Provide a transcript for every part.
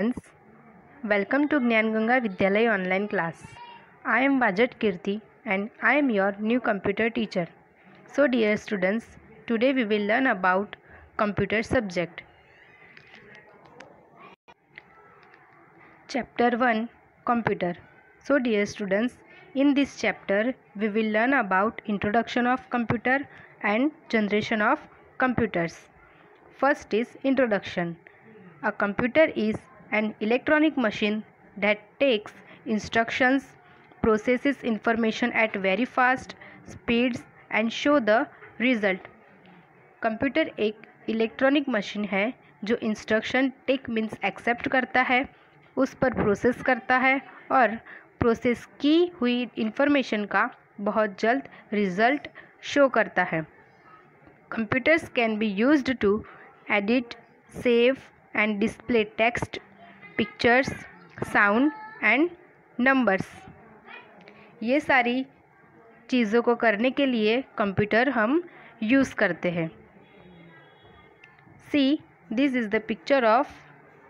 Friends, welcome to Gyan Ganga Vidyalaya online class. I am Vajat Kirti and I am your new computer teacher. So dear students, today we will learn about computer subject. Chapter 1, Computer. So dear students, in this chapter we will learn about introduction of computer and generation of computers. First is introduction. A computer is an electronic machine that takes instructions, processes information at very fast speeds and show the result. Computer एक electronic machine है जो instruction take means accept करता है, उस पर process करता है और प्रोसेस की हुई इंफॉर्मेशन का बहुत जल्द रिजल्ट शो करता है. Computers can be used to edit, save and display text, pictures, sound and numbers. ये सारी चीज़ों को करने के लिए कंप्यूटर हम यूज़ करते हैं. See, this is the picture of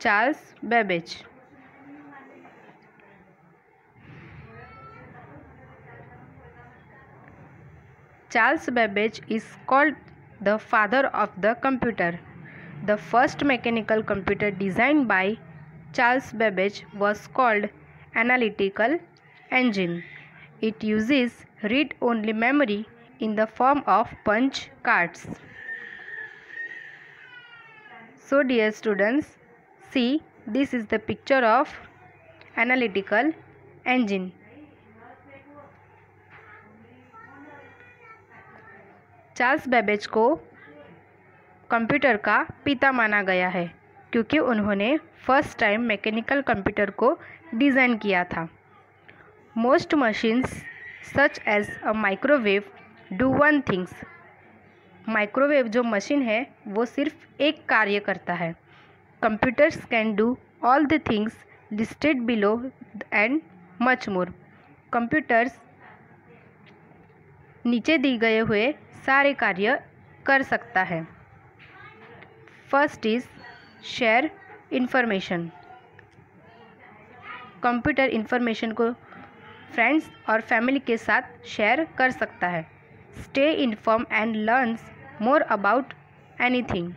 Charles Babbage. Charles Babbage is called the father of the computer. The first mechanical computer designed by Charles Babbage was called analytical engine. It uses read-only memory in the form of punch cards. So dear students, see, this is the picture of analytical engine. Charles Babbage को computer का पिता माना गया है क्योंकि उन्होंने first time mechanical computer को design किया था. Most machines such as a microwave do one things. Microwave जो मशीन है वो सिर्फ एक कार्य करता है. Computers can do all the things listed below and much more. Computers नीचे दी गए हुए सारे कार्य कर सकता है. First is share information. Computer information को फ्रेंड्स और फैमिली के साथ शेयर कर सकता है. Stay inform and learns more about anything.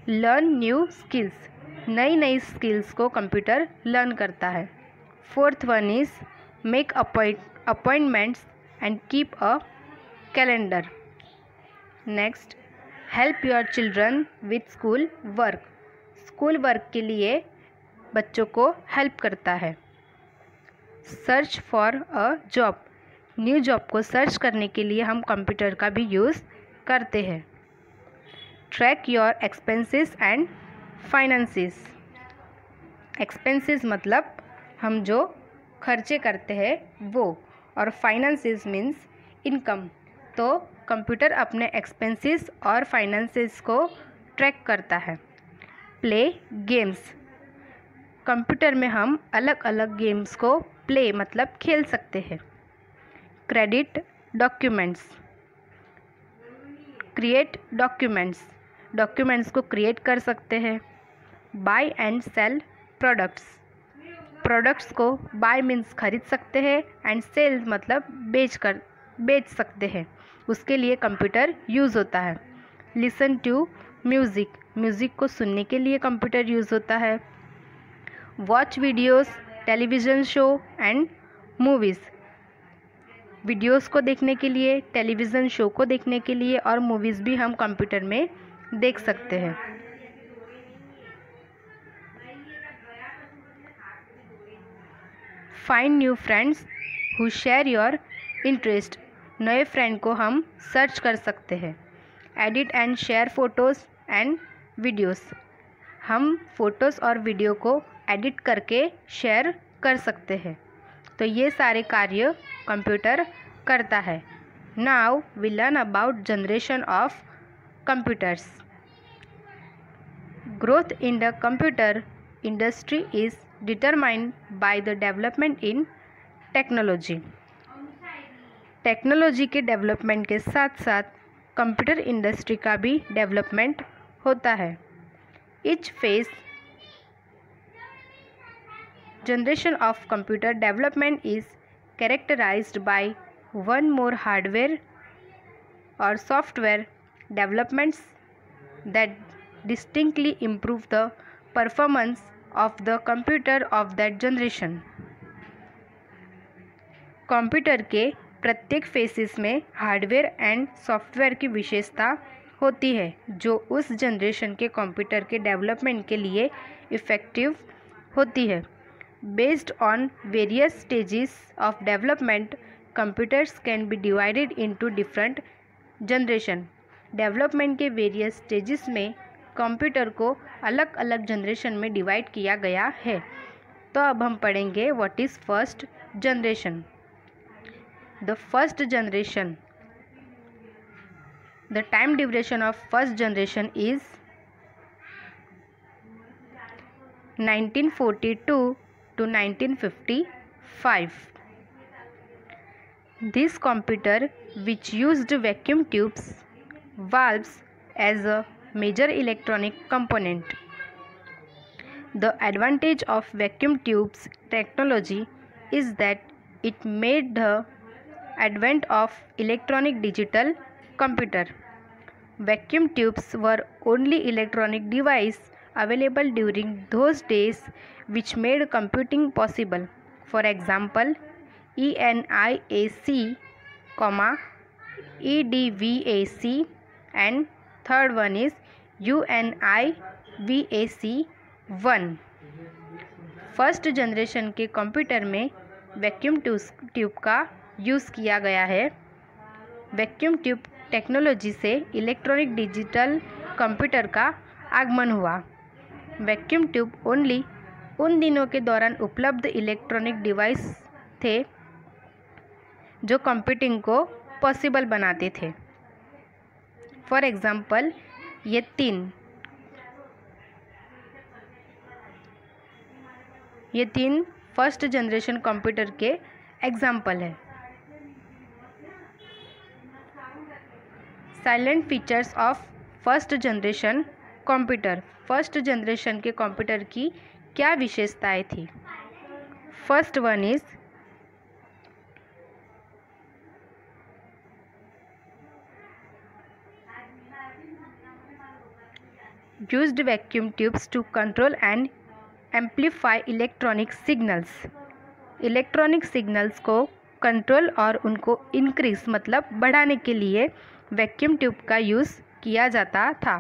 Learn new skills. नई नई स्किल्स को कंप्यूटर लर्न करता है. Fourth one is make appointments and keep a calendar. Next, help your children with school work. School work के लिए बच्चों को help करता है. Search for a job. New job को सर्च करने के लिए हम कंप्यूटर का भी यूज़ करते हैं. Track your expenses and finances. Expenses मतलब हम जो खर्चे करते हैं वो, और फाइनेंसेस मीन्स इनकम. तो कंप्यूटर अपने एक्सपेंसेस और फाइनेंसेस को ट्रैक करता है. Play games. कंप्यूटर में हम अलग अलग गेम्स को प्ले मतलब खेल सकते हैं. Credit documents. Create documents. Documents को क्रिएट कर सकते हैं. Buy and sell products. Products को बाय मीन्स खरीद सकते हैं एंड सेल मतलब बेच सकते हैं. उसके लिए कंप्यूटर यूज़ होता है. Listen to music. म्यूज़िक को सुनने के लिए कंप्यूटर यूज़ होता है. Watch videos, television show and movies. Videos को देखने के लिए, टेलीविज़न शो को देखने के लिए और मूवीज़ भी हम कंप्यूटर में देख सकते हैं. Find new friends who share your interest. नए फ्रेंड को हम सर्च कर सकते हैं. Edit and share photos and videos. हम फ़ोटोज़ और वीडियो को एडिट करके शेयर कर सकते हैं. तो ये सारे कार्य कंप्यूटर करता है. Now we learn about generation of computers. Growth in the computer industry is determined by the development in technology. Technology के डेवलपमेंट के साथ साथ कंप्यूटर इंडस्ट्री का भी डेवलपमेंट होता है. Each phase generation of computer development is characterized by one more hardware or software developments that distinctly improve the performance of the computer of that generation. Computer के प्रत्येक faces में hardware and software की विशेषता होती है जो उस generation के कंप्यूटर के डेवलपमेंट के लिए इफ़ेक्टिव होती है. Based on various stages of development, computers can B divided into different generation. Development के वेरियस स्टेजेस में कंप्यूटर को अलग अलग जनरेशन में डिवाइड किया गया है. तो अब हम पढ़ेंगे what is first generation. The first generation, the time duration of first generation is 1942 to 1955. This computer, which used vacuum tubes, valves as a major electronic component. The advantage of vacuum tubes technology is that it made the advent of electronic digital computer. Vacuum tubes were only electronic device available during those days which made computing possible. For example, ENIAC, EDVAC, and third one is UNIVAC-1. First generation के computer में vacuum tube का use किया गया है. Vacuum tube technology से electronic digital computer का आगमन हुआ. वैक्यूम ट्यूब ओनली उन दिनों के दौरान उपलब्ध इलेक्ट्रॉनिक डिवाइस थे जो कंप्यूटिंग को पॉसिबल बनाते थे. फॉर एग्ज़ाम्पल, ये तीन फर्स्ट जनरेशन कंप्यूटर के एग्जाम्पल है. Salient features of first generation computer. First generation के कंप्यूटर की क्या विशेषताएं थी? First one is used vacuum tubes to control and amplify electronic signals. Electronic signals को कंट्रोल और उनको इंक्रीज मतलब बढ़ाने के लिए वैक्यूम ट्यूब का यूज़ किया जाता था.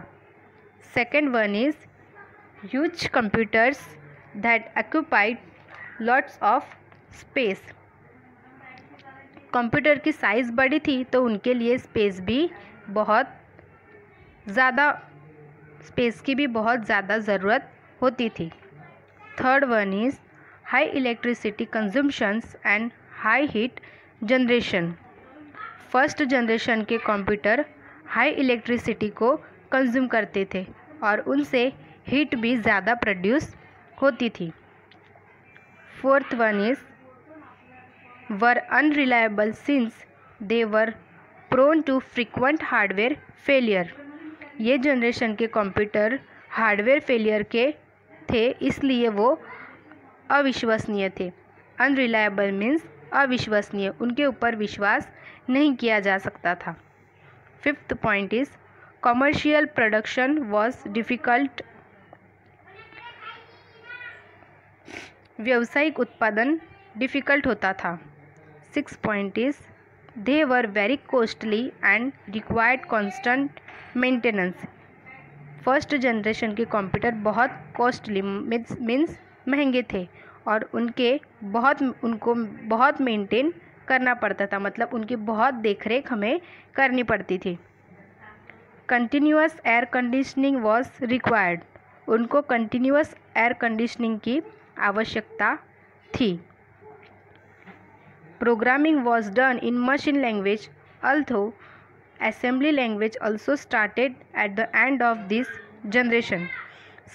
Second one is huge computers that occupied lots of space. Computer की साइज़ बड़ी थी तो उनके लिए स्पेस की भी बहुत ज़्यादा ज़रूरत होती थी. Third one is high electricity consumptions and high heat generation. First generation के कंप्यूटर हाई इलेक्ट्रिसिटी को कंज्यूम करते थे और उनसे हीट भी ज़्यादा प्रोड्यूस होती थी. Fourth one is were unreliable since they were prone to frequent hardware failure. ये जनरेशन के कंप्यूटर हार्डवेयर फेलियर के थे इसलिए वो अविश्वसनीय थे. अनरिलायबल मीन्स अविश्वसनीय, उनके ऊपर विश्वास नहीं किया जा सकता था. Fifth point is commercial production was difficult. व्यावसायिक उत्पादन डिफ़िकल्ट होता था. Six point is they were very costly and required constant maintenance. First generation के कंप्यूटर बहुत कॉस्टली मीन्स महंगे थे और उनको बहुत मेंटेन करना पड़ता था, मतलब उनकी बहुत देखरेख हमें करनी पड़ती थी. Continuous air conditioning was required. उनको कंटिन्यूअस एयर कंडीशनिंग की आवश्यकता थी. Programming was done in machine language अल्थो assembly language also started at the end of this generation.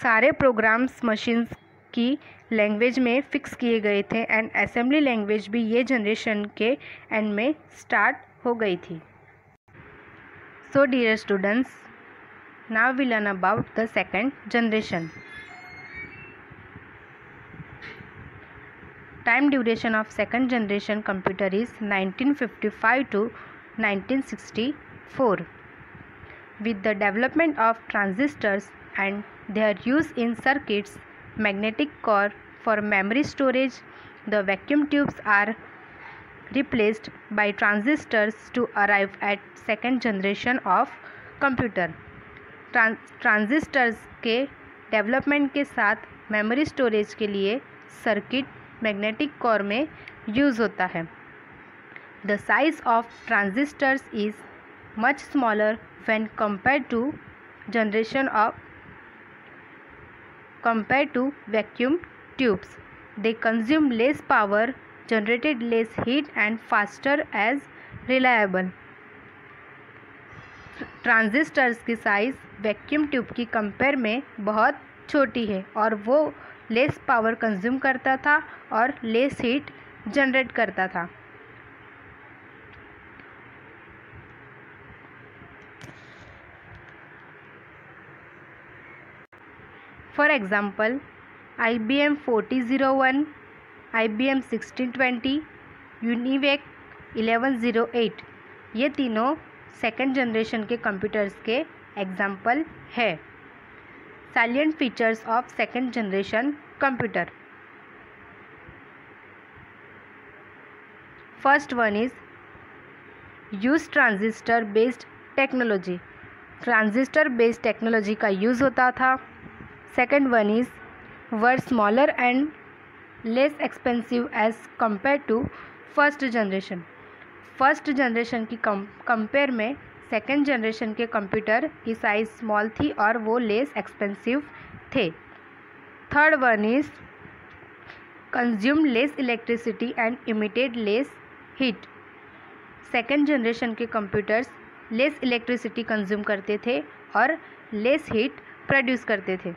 सारे प्रोग्राम्स मशीन्स की लैंग्वेज में फिक्स किए गए थे एंड असेंबली लैंग्वेज भी ये जनरेशन के एंड में स्टार्ट हो गई थी. So dear students, now we learn about the second generation. time duration of second generation computer is 1955 to 1964. With the development of transistors and their use in circuits, magnetic core for memory storage, the vacuum tubes are replaced by transistors to arrive at second generation of computer. Transistors के development के साथ memory storage के लिए circuit magnetic core में use होता है. The size of transistors is much smaller when compared to vacuum tubes. They consume less power, generated less heat and faster as reliable. Transistors की size vacuum tube की compare में बहुत छोटी है और वो लेस पावर कंज्यूम करता था और लेस हीट जनरेट करता था. For example IBM 4001, IBM 1620, UNIVAC 1108 ये तीनों सेकेंड जनरेशन के कंप्यूटर्स के एग्जाम्पल है. Salient features of second generation computer. First one is use transistor based technology. Transistor based technology का यूज़ होता था. Second one is were smaller and less expensive as compare to first generation. First generation की compare में second generation के computer की size small थी और वो लेस एक्सपेंसिव थे. Third one is consume less electricity and emitted less heat. Second generation के computers less electricity consume करते थे और लेस हीट प्रोड्यूस करते थे.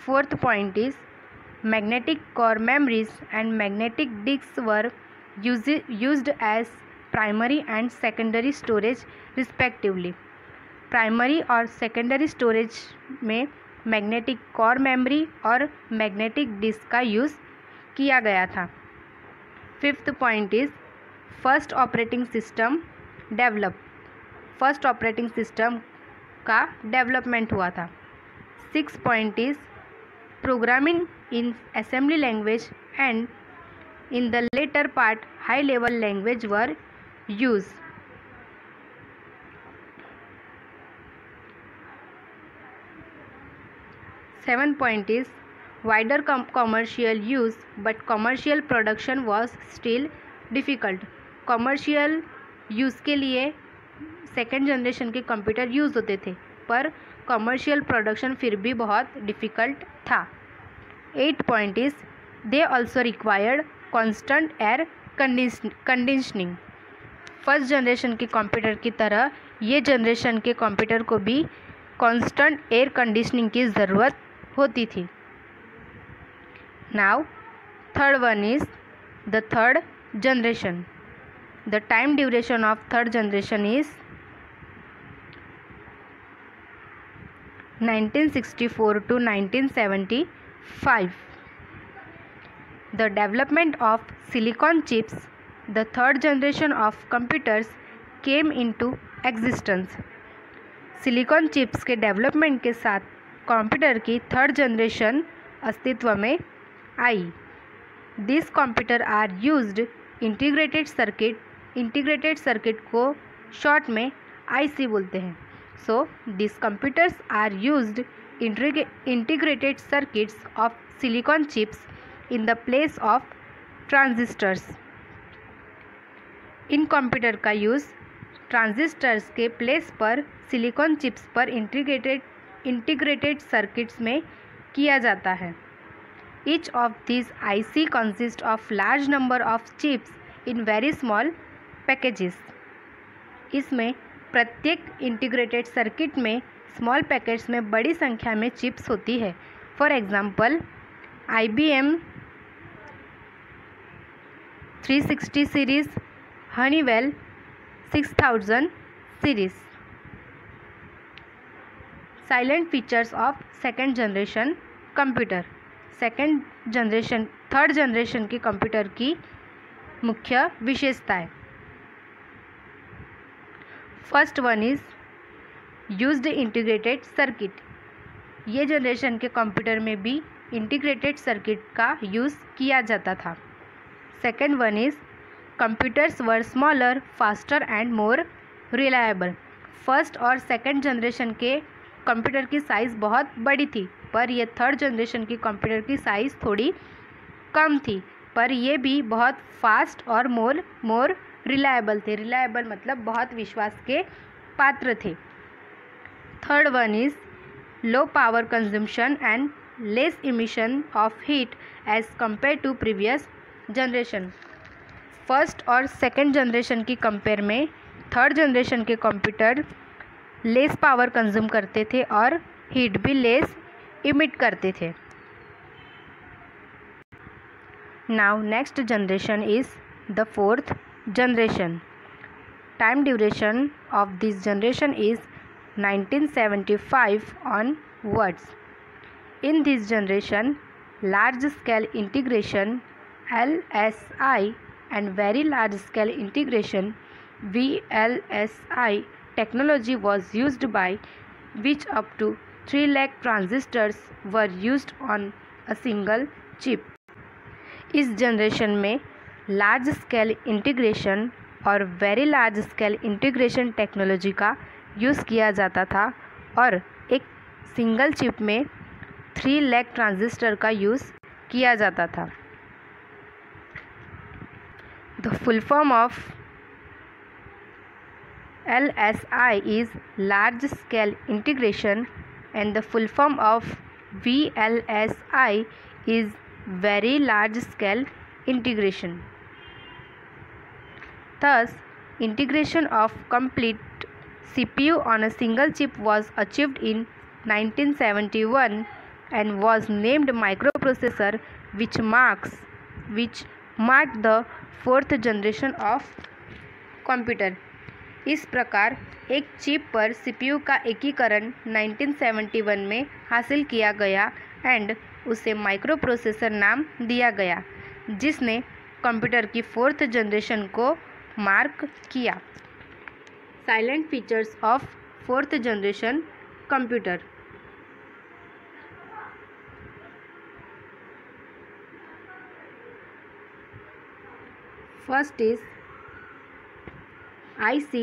Fourth point is magnetic core memories and magnetic disk were used as primary and secondary storage respectively. Primary और secondary storage में magnetic core memory और magnetic disk का use किया गया था. Fifth point is first operating system develop. First operating system का development हुआ था. Six point is programming in assembly language and in the later part high level language were used. Seventh point is wider commercial use but commercial production was still difficult. commercial use के लिए second generation के computer use होते थे पर commercial production फिर भी बहुत difficult था. 8 point is they also required constant air conditioning. First generation के कंप्यूटर की तरह ये जनरेशन के कंप्यूटर को भी कांस्टेंट एयर कंडीशनिंग की ज़रूरत होती थी. Now third one is the third generation. The time duration of third generation is 1964 to 1975. The development of silicon chips, the third generation of computers, came into existence. Silicon chips के development के साथ computer की third generation अस्तित्व में आई. This computer are used integrated circuit को short में IC बोलते हैं. So this computers are used integrated circuits of silicon chips in the place of transistors. इन कंप्यूटर का यूज़ ट्रांजिस्टर्स के प्लेस पर सिलिकॉन चिप्स पर इंटीग्रेटेड सर्किट्स में किया जाता है. Each of this IC consist of large number of chips in very small packages. इसमें प्रत्येक इंटीग्रेटेड सर्किट में स्मॉल पैकेट्स में बड़ी संख्या में चिप्स होती है. For example IBM 360 series, Honeywell 6000 series. Silent features of second generation computer. Second generation third generation के कंप्यूटर की मुख्य विशेषताएं। First one is used integrated circuit. ये जनरेशन के कंप्यूटर में भी इंटीग्रेटेड सर्किट का यूज़ किया जाता था। Second one is computers were smaller, faster and more reliable. First और सेकेंड जनरेशन के कंप्यूटर की साइज़ बहुत बड़ी थी, पर ये थर्ड जनरेशन की कंप्यूटर की साइज़ थोड़ी कम थी, पर ये भी बहुत फास्ट और मोर रिलायबल थे। रिलायबल मतलब बहुत विश्वास के पात्र थे। Third one is low power consumption and less emission of heat as compare to previous generation. First और सेकेंड जनरेशन की कंपेयर में थर्ड जनरेशन के कंप्यूटर लेस पावर कंज्यूम करते थे और हीट भी लेस इमिट करते थे। Now next generation is the fourth generation. Time duration of this generation is 1975 onwards. In this generation, large scale integration LSI and very large scale integration VLSI technology was used, by which up to 3 lakh transistors were used on a single chip. इस generation में large scale integration और very large scale integration technology का use किया जाता था और एक single chip में 3 लाख ट्रांजिस्टर का यूज़ किया जाता था। The full form of LSI is large scale integration and the full form of VLSI is very large scale integration. Thus, integration of complete CPU on a single chip was achieved in 1971 and was named microprocessor, which marked the fourth generation of computer. इस प्रकार एक chip पर CPU का एकीकरण 1971 में हासिल किया गया एंड उसे माइक्रोप्रोसेसर नाम दिया गया, जिसने कंप्यूटर की फोर्थ जनरेशन को मार्क किया। Silent features of fourth generation computer. First is IC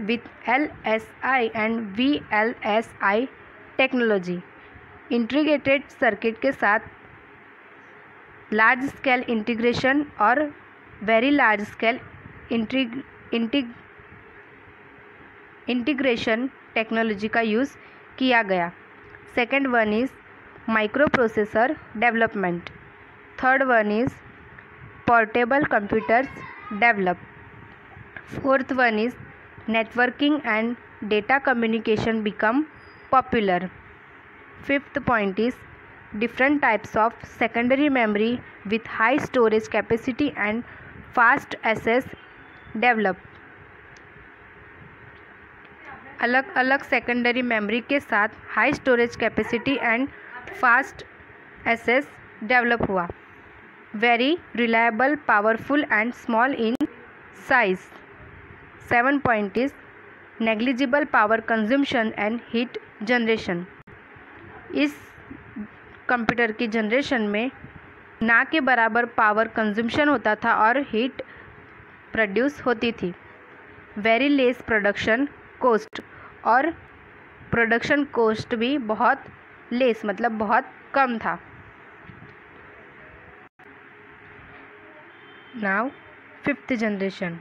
with LSI and VLSI technology. Integrated circuit के साथ लार्ज स्केल इंटीग्रेशन और very large scale integration technology का यूज़ किया गया। Second one is micro processor development. Third one is portable computers develop. Fourth one is networking and data communication become popular. Fifth point is different types of secondary memory with high storage capacity and fast access develop। अलग अलग secondary memory के साथ high storage capacity and fast access develop हुआ। Very reliable, powerful and small in size. 7 point is negligible power consumption and heat generation. इस computer की generation में ना के बराबर पावर कंजम्पशन होता था और हीट प्रोड्यूस होती थी। वेरी लेस प्रोडक्शन कॉस्ट, और प्रोडक्शन कॉस्ट भी बहुत लेस मतलब बहुत कम था। Now fifth generation.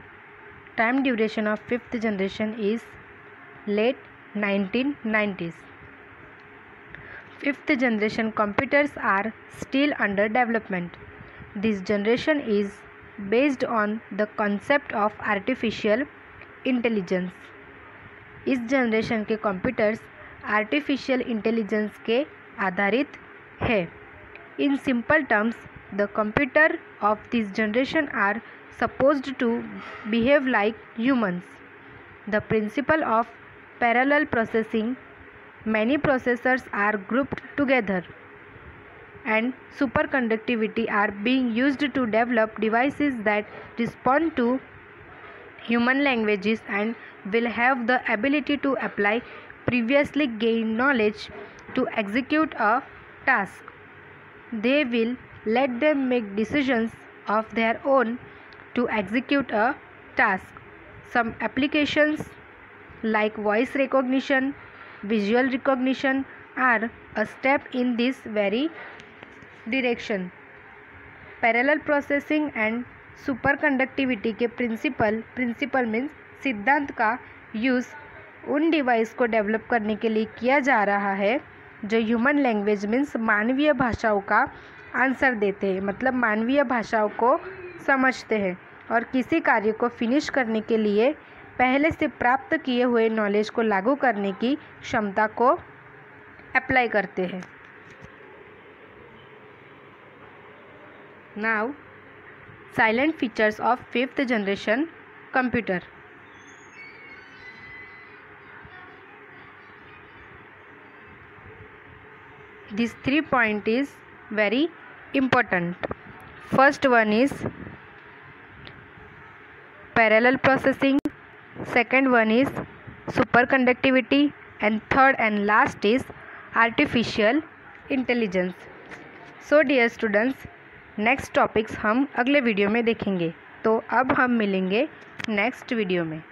Time duration of fifth generation is late 1990s। Fifth generation computers are still under development. This generation is based on the concept of artificial intelligence. इस generation के computers artificial intelligence के आधारित है। In simple terms, the computer of this generation are supposed to behave like humans. The principle of parallel processing, many processors are grouped together and superconductivity are being used to develop devices that respond to human languages and will have the ability to apply previously gained knowledge to execute a task. They will let them make decisions of their own to execute a task. Some applications like voice recognition, visual recognition are a step in this very direction. Parallel processing and super conductivity के principle means सिद्धांत का use उन device को develop करने के लिए किया जा रहा है जो ह्यूमन लैंग्वेज मीन्स मानवीय भाषाओं का आंसर देते हैं, मतलब मानवीय भाषाओं को समझते हैं और किसी कार्य को फिनिश करने के लिए पहले से प्राप्त किए हुए नॉलेज को लागू करने की क्षमता को अप्लाई करते हैं. Now, silent features of 5th generation computer. These 3 points is very important. First one is parallel processing, second one is superconductivity, and third and last is artificial intelligence. So dear students, next topics हम अगले video में देखेंगे. तो अब हम मिलेंगे next video में.